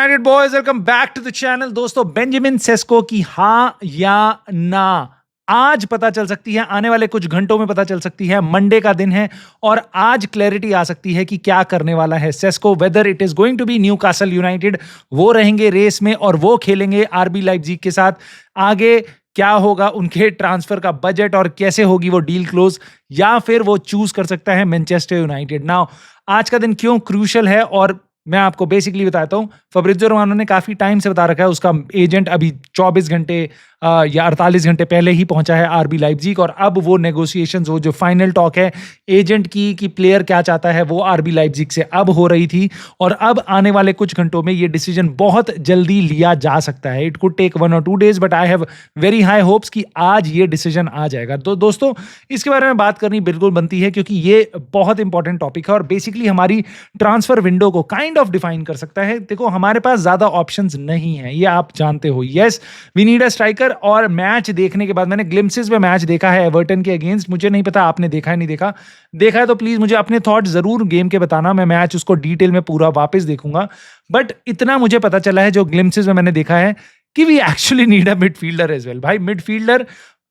United boys welcome back to the channel. दोस्तों, Benjamin Sesko की हाँ या ना आज पता चल सकती है, आने वाले कुछ घंटों में पता चल सकती है। मंडे का दिन है और आज क्लैरिटी आ सकती है कि क्या करने वाला है Sesko, whether it is going to be Newcastle United. वो रहेंगे रेस में और वो खेलेंगे आरबी लाइप्जिग के साथ। आगे क्या होगा उनके ट्रांसफर का बजट और कैसे होगी वो डील क्लोज, या फिर वो चूज कर सकता है मैनचेस्टर यूनाइटेड। नाउ आज का दिन क्यों क्रूशल है और मैं आपको बेसिकली बताता हूं। फब्रिज़ियो रोमानो ने काफी टाइम से बता रखा है, उसका एजेंट अभी 24 घंटे या 48 घंटे पहले ही पहुंचा है आरबी लाइप्जिग, और अब वो नेगोशिएशंस, वो जो फाइनल टॉक है एजेंट की कि प्लेयर क्या चाहता है, वो आरबी लाइप्जिग से अब हो रही थी। और अब आने वाले कुछ घंटों में ये डिसीजन बहुत जल्दी लिया जा सकता है। इट कुड टेक 1 और 2 days, but I have very high hopes कि आज ये डिसीजन आ जाएगा। तो दोस्तों, इसके बारे में बात करनी बिल्कुल बनती है क्योंकि ये बहुत इंपॉर्टेंट टॉपिक है और बेसिकली हमारी ट्रांसफर विंडो को काइंड ऑफ डिफाइन कर सकता है। देखो, हमारे पास ज्यादा ऑप्शंस नहीं है, ये आप जानते हो। Yes, we need a striker. और मैच देखने के बाद, मैंने ग्लिम्पसेस में मैच देखा है एवर्टन के अगेंस्ट, मुझे नहीं पता आपने देखा है नहीं देखा। देखा है तो प्लीज मुझे अपने थॉट जरूर गेम के बताना, मैं मैच उसको डिटेल में पूरा वापस देखूंगा। बट इतना मुझे पता चला है जो ग्लिम्पसेस में मैंने देखा है कि we actually need a midfielder as well. भाई, midfielder,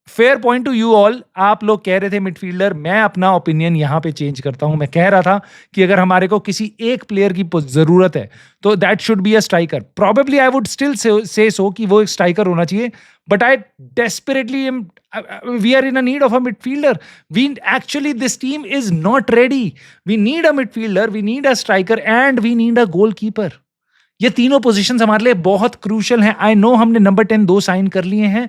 fair point to you all. आप लोग कह रहे थे मिडफील्डर, मैं अपना ओपिनियन यहां पे चेंज करता हूं। मैं कह रहा था कि अगर हमारे को किसी एक प्लेयर की जरूरत है तो that should be a striker. Probably I would still say so कि वो एक स्ट्राइकर होना चाहिए, but I desperately am we are in a need of a midfielder. This team is not ready. We need a midfielder, we need a striker and we need a goalkeeper. ये तीनों positions हमारे लिए बहुत crucial हैं। I know हमने number 10 2 sign कर लिए हैं,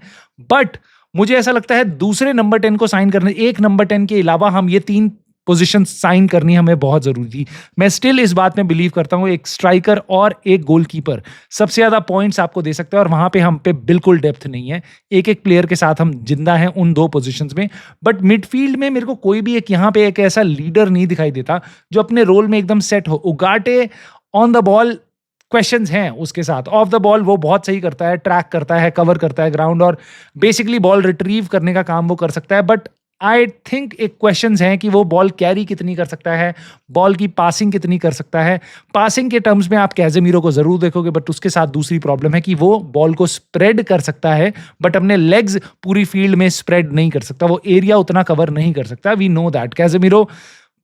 बट मुझे ऐसा लगता है दूसरे नंबर 10 को साइन करने, एक नंबर 10 के अलावा हम ये 3 पोजीशन साइन करनी हमें बहुत जरूरी थी। मैं स्टिल इस बात में बिलीव करता हूं, एक स्ट्राइकर और एक गोलकीपर सबसे ज्यादा पॉइंट्स आपको दे सकते हैं, और वहां पे हम पे बिल्कुल डेप्थ नहीं है। एक एक प्लेयर के साथ हम जिंदा हैं उन 2 पोजीशंस में। बट मिडफील्ड में मेरे को कोई भी एक यहां पे एक ऐसा लीडर नहीं दिखाई देता जो अपने रोल में एकदम सेट हो। उगाटे ऑन द बॉल क्वेश्चंस हैं उसके साथ, ऑफ द बॉल वो बहुत सही करता है, ट्रैक करता है, कवर करता है ग्राउंड और बेसिकली बॉल रिट्रीव करने का काम वो कर सकता है। बट आई थिंक एक क्वेश्चंस हैं कि वो बॉल कैरी कितनी कर सकता है, बॉल की पासिंग कितनी कर सकता है। पासिंग के टर्म्स में आप कैजेमीरो को जरूर देखोगे, बट उसके साथ दूसरी प्रॉब्लम है कि वो बॉल को स्प्रेड कर सकता है बट अपने लेग्स पूरी फील्ड में स्प्रेड नहीं कर सकता, वो एरिया उतना कवर नहीं कर सकता। We know that Casemiro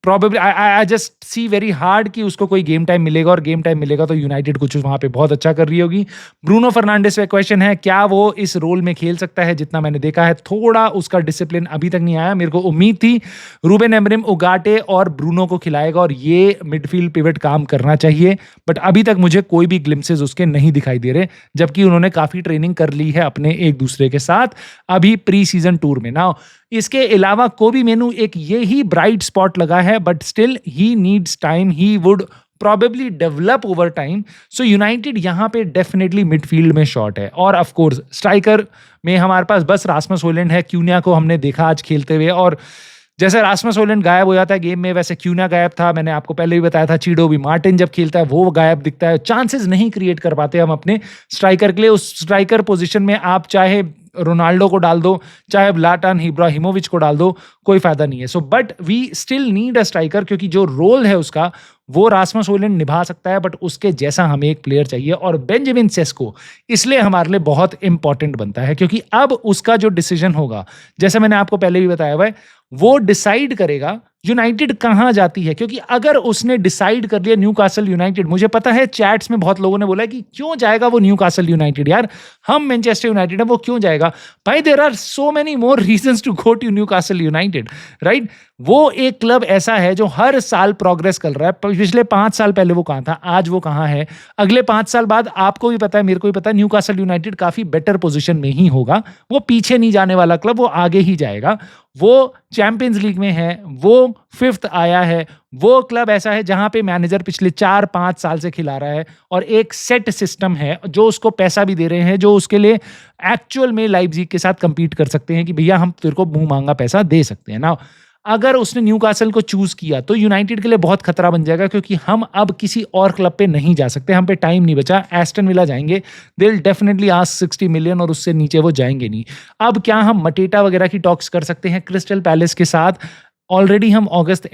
probably, I just see very hard कि उसको कोई गेम टाइम मिलेगा, और गेम टाइम मिलेगा तो यूनाइटेड कुछ वहां पे बहुत अच्छा कर रही होगी। ब्रूनो फर्नांडिस पे क्वेश्चन है, क्या वो इस रोल में खेल सकता है? जितना मैंने देखा है थोड़ा उसका डिसिप्लिन अभी तक नहीं आया। मेरे को उम्मीद थी रूबेन एमरिम उगाटे और ब्रूनो को खिलाएगा और ये मिडफील्ड पिवट काम करना चाहिए, बट अभी तक मुझे कोई भी ग्लिम्पसेस उसके नहीं दिखाई दे रहे, जबकि उन्होंने काफी ट्रेनिंग कर ली है अपने एक दूसरे के साथ अभी प्री सीजन टूर में। नाउ इसके अलावा कोबी मेनू एक ये ही ब्राइट स्पॉट लगा है, but still he needs time, he would probably develop over time. So United यहाँ पे डेफिनेटली मिडफील्ड में शॉर्ट है। और ऑफ कोर्स स्ट्राइकर में हमारे पास बस रास्मस होयलैंड है। क्यूनिया को हमने देखा आज खेलते हुए, और जैसे रास्मस होयलैंड गायब हो जाता है गेम में, वैसे क्यूनिया गायब था। मैंने आपको पहले भी बताया था, चीडो भी मार्टिन जब खेलता है वो गायब दिखता है। चांसेस नहीं क्रिएट कर पाते हम अपने स्ट्राइकर के लिए। उस स्ट्राइकर पोजीशन में आप चाहे रोनाल्डो को डाल दो, चाहे ज़्लाटान इब्राहिमोविच को डाल दो, कोई फायदा नहीं है। So but we still need a striker, क्योंकि जो रोल है उसका वो रास्मस होयलैंड निभा सकता है, बट उसके जैसा हमें एक प्लेयर चाहिए। और बेंजामिन सेस्को इसलिए हमारे लिए बहुत इंपॉर्टेंट बनता है, क्योंकि अब उसका जो डिसीजन होगा, जैसे मैंने आपको पहले भी बताया हुआ है, वो डिसाइड करेगा यूनाइटेड कहां जाती है। क्योंकि अगर उसने डिसाइड कर लिया न्यूकासल यूनाइटेड, मुझे पता है चैट्स में बहुत लोगों ने बोला कि क्यों जाएगा वो न्यूकासल यूनाइटेड, यार हम मैनचेस्टर यूनाइटेड है, वो क्यों जाएगा? भाई, there are so many more reasons to go to Newcastle United, right? वो एक क्लब ऐसा है जो हर साल प्रोग्रेस कर रहा है। पिछले 5 साल पहले वो कहां था, आज वो कहां है। अगले 5 साल बाद आपको भी पता है, मेरे को भी पता है, न्यूकासल यूनाइटेड काफी बेटर पोजीशन में ही होगा। वो पीछे नहीं जाने वाला क्लब, वो आगे ही जाएगा। वो चैंपियंस लीग में है, वो 5th आया है। वो क्लब ऐसा है जहां पे मैनेजर पिछले 4-5 साल से खिला रहा है, और एक सेट सिस्टम है जो उसको पैसा भी दे रहे हैं, जो उसके लिए एक्चुअल में लाइप्जिग के साथ कंपीट कर सकते हैं कि भैया हम तेरे को मुंह मांगा पैसा दे सकते हैं ना। अगर उसने न्यूकासल को चूज किया तो यूनाइटेड के लिए बहुत खतरा बन जाएगा, क्योंकि हम अब किसी और क्लब पे नहीं जा सकते, हम पे टाइम नहीं बचा। एस्टन विला जाएंगे, they will definitely ask 60 million, और उससे नीचे वो जाएंगे नहीं। अब क्या हम मटेटा वगैरह की टॉक्स कर सकते हैं क्रिस्टल पैलेस के साथ? ऑलरेडी हम अगस्त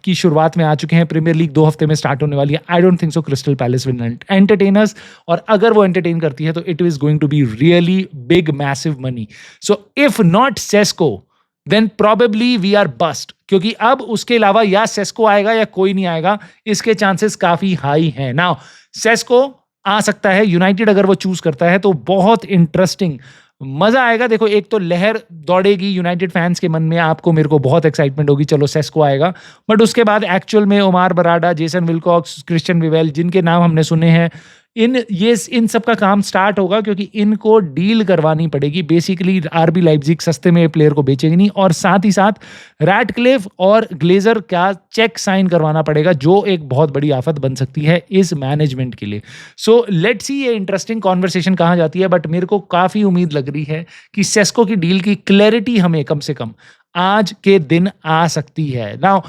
की शुरुआत में आ चुके हैं, प्रीमियर लीग 2 हफ्ते में स्टार्ट होने वाली है। I don't think so Crystal Palace will entertain us, और अगर वो एंटरटेन करती है तो it is going to be really big massive money. So if not Sesko then probably we are bust, क्योंकि अब उसके अलावा या सेस्को आएगा या कोई नहीं आएगा, इसके चांसेस काफी हाई हैं। नाउ सेस्को आ सकता है, यूनाइटेड अगर वो चूज करता है तो बहुत इंटरेस्टिंग मजा आएगा। देखो, एक तो लहर दौड़ेगी यूनाइटेड फैंस के मन में, आपको मेरे को बहुत एक्साइटमेंट होगी, चलो सेस्को आएगा। बट उसके बाद एक्चुअल में Omar Berrada, Jason Wilcox, Christian Vivell, जिनके नाम हमने सुने हैं, इन सब का काम स्टार्ट होगा, क्योंकि इनको डील करवानी पड़ेगी। बेसिकली आरबी लाइप्जिग सस्ते में प्लेयर को बेचेगी नहीं, और साथ ही साथ रैटक्लिफ और ग्लेजर का चेक साइन करवाना पड़ेगा, जो एक बहुत बड़ी आफत बन सकती है इस मैनेजमेंट के लिए। सो लेट्स सी ये इंटरेस्टिंग कॉन्वर्सेशन कहाँ जाती है, बट मेरे को काफी उम्मीद लग रही है कि सेस्को की डील की क्लैरिटी हमें कम से कम आज के दिन आ सकती है। नाउ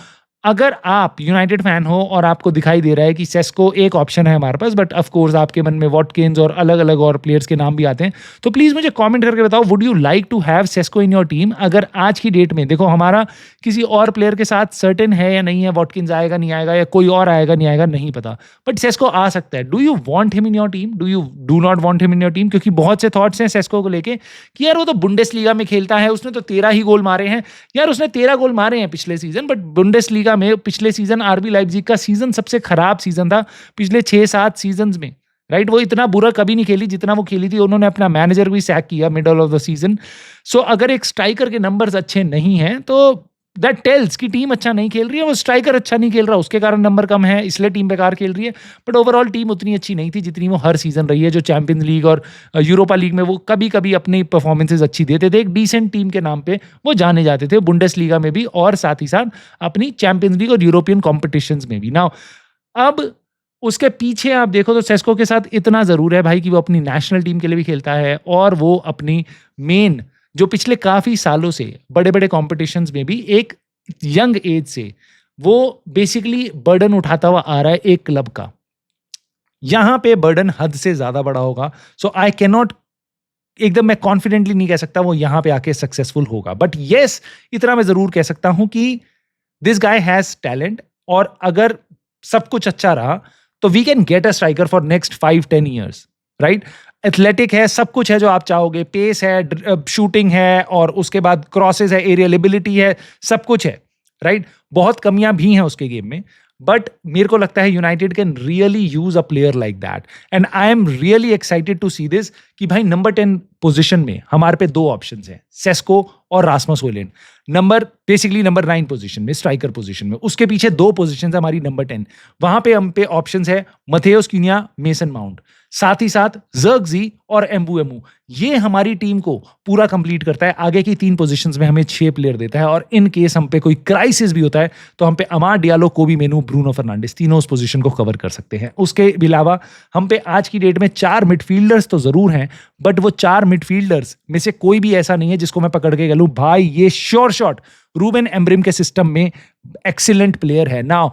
अगर आप यूनाइटेड फैन हो और आपको दिखाई दे रहा है कि सेस्को एक ऑप्शन है हमारे पास, बट ऑफ कोर्स आपके मन में वॉटकिंस और अलग अलग और प्लेयर्स के नाम भी आते हैं, तो प्लीज मुझे कमेंट करके बताओ, would you like to have Sesko in your team? अगर आज की डेट में देखो हमारा किसी और प्लेयर के साथ सर्टेन है या नहीं है, वॉटकिंस आएगा नहीं आएगा, या कोई और आएगा नहीं आएगा, नहीं पता, बट सेस्को आ सकता है। Do you want him in your team? Do not want him in your team? क्योंकि बहुत से थॉट्स हैं सेस्को को लेके कि यार वो तो बुंडेसलीगा में खेलता है, उसने तो 13 ही गोल मारे हैं। यार उसने 13 गोल मारे हैं पिछले सीजन, बट बुंडेसलीगा में पिछले सीजन आरबी लाइप्जिग का सीजन सबसे खराब सीजन था पिछले 6-7 सीजन्स में, राइट? वो इतना बुरा कभी नहीं खेली जितना वो खेली थी। उन्होंने अपना मैनेजर भी सैक किया मिडल ऑफ द सीजन। सो अगर एक स्ट्राइकर के नंबर्स अच्छे नहीं हैं तो दैट टेल्स कि टीम अच्छा नहीं खेल रही है, वो स्ट्राइकर अच्छा नहीं खेल रहा, उसके कारण नंबर कम है, इसलिए टीम बेकार खेल रही है। बट ओवरऑल टीम उतनी अच्छी नहीं थी जितनी वो हर सीजन रही है, जो चैंपियंस लीग और यूरोपा लीग में वो कभी कभी अपनी परफॉर्मेंसेज अच्छी देते थे। एक डिसेंट टीम के नाम पे वो जाने जाते थे, बुंडेसलीगा में भी और साथ ही साथ अपनी चैंपियंस लीग और यूरोपियन कॉम्पिटिशन्स में भी। नाउ अब उसके पीछे आप देखो तो सेस्को के साथ इतना जरूर है भाई कि वो अपनी नेशनल टीम के लिए भी खेलता है, और वो अपनी मेन जो पिछले काफी सालों से बड़े बड़े कॉम्पिटिशन्स में भी एक यंग एज से वो बेसिकली बर्डन उठाता हुआ आ रहा है एक क्लब का। यहां पे बर्डन हद से ज्यादा बड़ा होगा। सो आई कैन नॉट एकदम मैं कॉन्फिडेंटली नहीं कह सकता वो यहां पे आके सक्सेसफुल होगा, बट येस इतना मैं जरूर कह सकता हूं कि दिस गाय हैज टैलेंट, और अगर सब कुछ अच्छा रहा तो we can get a striker for next 5-10 years, right? Athletic है, सब कुछ है जो आप चाहोगे, पेस है, शूटिंग है, और उसके बाद क्रॉसेस है, एरियल एबिलिटी है, सब कुछ है, राइट? बहुत कमियां भी हैं उसके गेम में, बट मेरे को लगता है United can really use a player like that, and I am really excited to see this कि भाई नंबर 10 पोजीशन में हमारे पे 2 ऑप्शंस हैं, सेस्को और रास्मस होयलैंड। बेसिकली नंबर 9 पोजीशन में, स्ट्राइकर पोजीशन में, उसके पीछे 2 पोजीशन है हमारी नंबर 10। वहां पे हम पे ऑप्शंस है मथेउस कुन्या, मेसन माउंट, साथ ही साथ ज़र्कज़ी और एम्बुएमू। ये हमारी टीम को पूरा कंप्लीट करता है। आगे की 3 पोजीशंस में हमें 6 प्लेयर देता है, और इन केस हम पे कोई क्राइसिस भी होता है तो हम पे अमाद डियालो, कोबी मेनू, ब्रूनो फर्नांडिस, तीनों उस पोजीशन को कवर कर सकते हैं। उसके अलावा हम पे आज की डेट में 4 मिडफील्डर्स तो जरूर हैं, बट वो 4 मिडफील्डर्स में से कोई भी ऐसा नहीं है जिसको मैं पकड़ के गलूं भाई ये श्योर शॉट रूबेन एम्ब्रिम के सिस्टम में एक्सीलेंट प्लेयर है। नाउ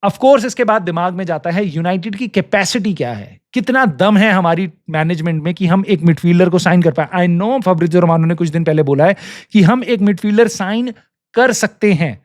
ऑफ कोर्स इसके बाद दिमाग में जाता है यूनाइटेड की कैपेसिटी क्या है, कितना दम है हमारी मैनेजमेंट में कि हम एक मिडफील्डर को साइन कर पाए। आई नो फैब्रिज़ियो रोमानो ने कुछ दिन पहले बोला है कि हम एक मिडफील्डर साइन कर सकते हैं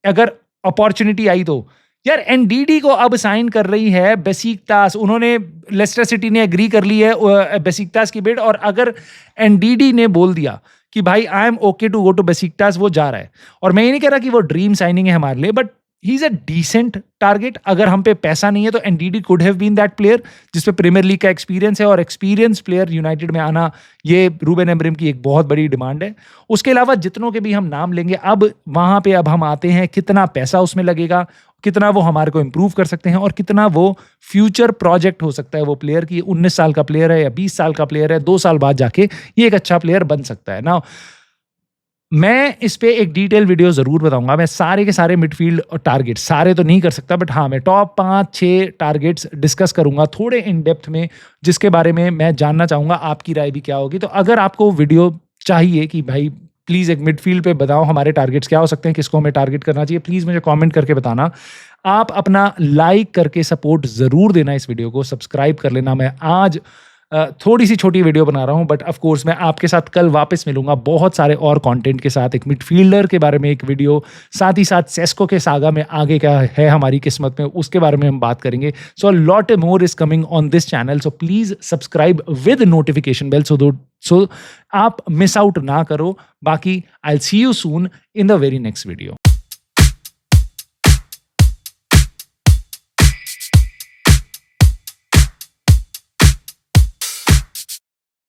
अगर अपॉर्चुनिटी आई तो। यार एनडीडी को अब साइन कर रही है बेसिकतास, उन्होंने लेस्टर सिटी ने एग्री कर ली है बेसिकतास की बिड, और अगर एनडीडी ने बोल दिया कि भाई I am okay to go to Besiktas, वो जा रहा है। और मैं ये नहीं कह रहा कि वो ड्रीम साइनिंग है हमारे लिए, but he is a decent target. अगर हम पे पैसा नहीं है तो एनडीडी could have been that player जिसपे प्रीमियर लीग का एक्सपीरियंस है, और एक्सपीरियंस प्लेयर यूनाइटेड में आना ये रूबेन एम्ब्रिम की एक बहुत बड़ी डिमांड है। उसके अलावा जितनों के भी हम नाम लेंगे, अब वहां पे अब हम आते हैं कितना पैसा उसमें लगेगा, कितना वो हमारे को इंप्रूव कर सकते हैं, और कितना वो फ्यूचर प्रोजेक्ट हो सकता है वो प्लेयर की। 19 साल का प्लेयर है या 20 साल का प्लेयर है, 2 साल बाद जाके ये एक अच्छा प्लेयर बन सकता है। ना मैं इस पे एक डिटेल वीडियो जरूर बताऊंगा। मैं सारे के सारे मिडफील्ड और टारगेट सारे तो नहीं कर सकता, बट हाँ मैं टॉप 5-6 टारगेट्स डिस्कस करूंगा थोड़े इन डेप्थ में, जिसके बारे में मैं जानना चाहूंगा आपकी राय भी क्या होगी। तो अगर आपको वीडियो चाहिए कि भाई प्लीज एक मिडफील्ड पे बताओ हमारे टारगेट्स क्या हो सकते हैं, किसको हमें टारगेट करना चाहिए, प्लीज मुझे कमेंट करके बताना। आप अपना लाइक करके सपोर्ट जरूर देना इस वीडियो को, सब्सक्राइब कर लेना। मैं आज थोड़ी सी छोटी वीडियो बना रहा हूँ, बट ऑफ कोर्स मैं आपके साथ कल वापस मिलूंगा बहुत सारे और कंटेंट के साथ। एक मिडफील्डर के बारे में एक वीडियो, साथ ही साथ सेस्को के सागा में आगे क्या है हमारी किस्मत में, उसके बारे में हम बात करेंगे। So a lot more is coming on this channel, so please subscribe with notification bell so आप मिस आउट ना करो। बाकी I will see you soon in the very next video.